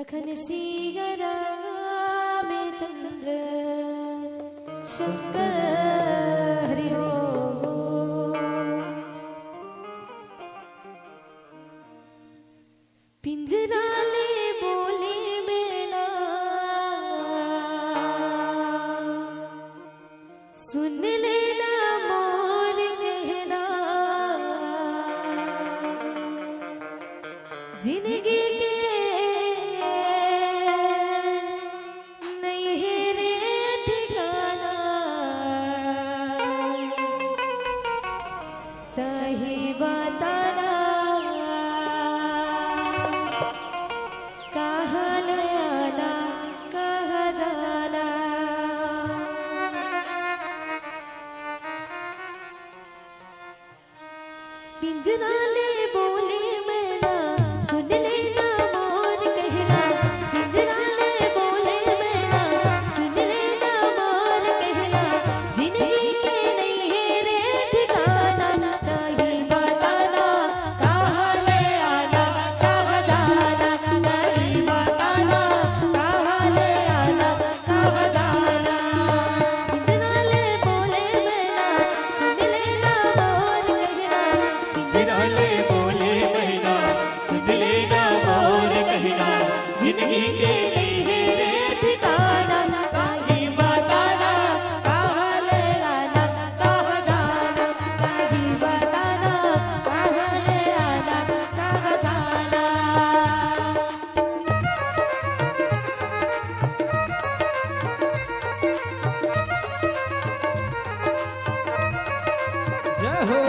लखन सिया रामचंद्र शंकर हरि ओम। पिंजरा ले बोले मेरा सुन लेना मोर कहना, जिंदगी के नहीं है रे ठिकाना, सही बताना कहाँ न आना कहाँ जाना। पिंजरा ले बोले मेरा सुन लेना मोर कहना, पिंजरा ले बोले मेरा सुन लेना मोर कहना, जिंदगी के नहीं है रे ठिकाना, कहीं बताना कहाँ ले आना कहाँ जाना, कहीं बताना कहाँ ले आना कहाँ जाना। पिंजरा ले बोले मेरा सुन लेना मोर कहना, पिंजरा ले बोले मैना सुन लेना मोर कहना, जिंदगी के नहीं है रे ठिकाना, कहीं बताना कहाँ ले आना कहाँ जाना, कहीं बताना कहाँ ले आना कहाँ जाना। जय हो।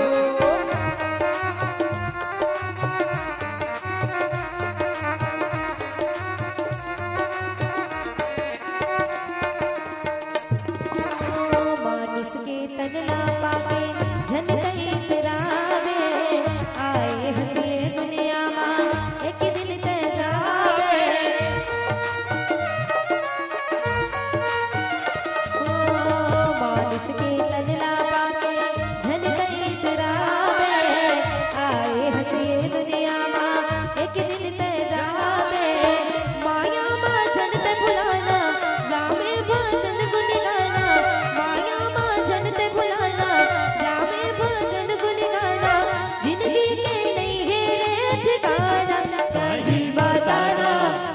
मानुष के तनला पाके जन कहीं तेरावे, आए हंसे दुनिया मां एक दिन ते जावे। मानुष के तनला पाके जन कहीं तेरावे, आए हंसे दुनिया मां एक दिन ते जावे। माया मां जन ते भुलाना रामे भजन गुण गाना, माया मां जन ते भुलाना रामे भजन गुण गाना, जिंदगी के नहीं है रे ठिकाना, कहीं बताना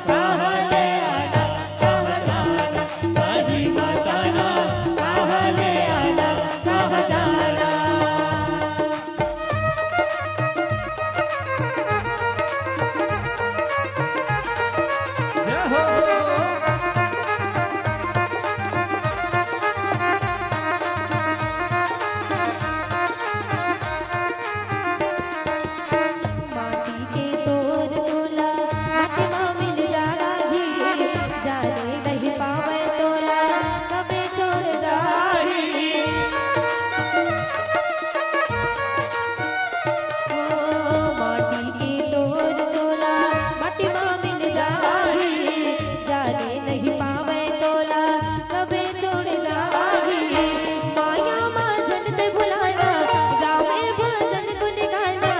कहाँ ले आना कहाँ जाना, कहीं बताना कहाँ ले आना कहाँ जाना। जय हो। माटी के तोर चोला माटी मां मिल जाना ही, जाने नहीं पावे तोला कबे छोड़ जाही। ओ माटी के तोर चोला माटी मां मिल जाही, जाने नहीं पावे तोला कबे छोड़ जाही। माया मां जन ते भुलाना रामे भजन गुण गाना,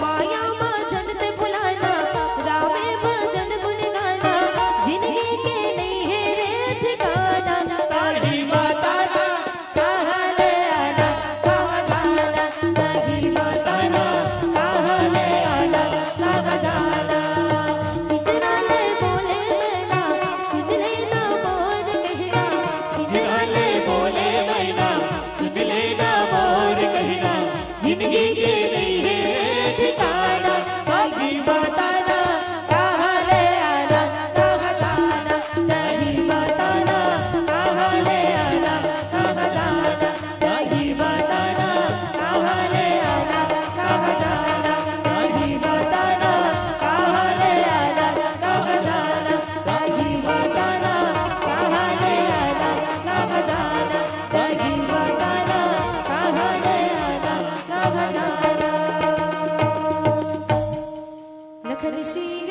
माया मां जन ते भुलाना रामे भजन गुण गाना, जिंदगी के नहीं है रे ठिकाना, कहीं बताना कहाँ ले आना कहाँ जाना, कहीं बताना कहाँ ले आना कहाँ जाना। पिंजरा ले बोले मेरा सुन लेना मोर कहना, पिंजरा ले बोले मैना सुन लेना मोर कहना, जिंदगी के नहीं है रे ठिकाना, कहीं बताना कहाँ ले आना कहाँ जाना, कहीं बताना कहाँ ले आना कहाँ जाना, कहीं बताना कहाँ ले आना कहाँ जाना, कहीं बताना कहाँ ले आना कहाँ जाना, कहीं बताना कहाँ ले आना कहाँ जाना, कहीं बताना कहाँ ले आना कहाँ जाना। लखन सिया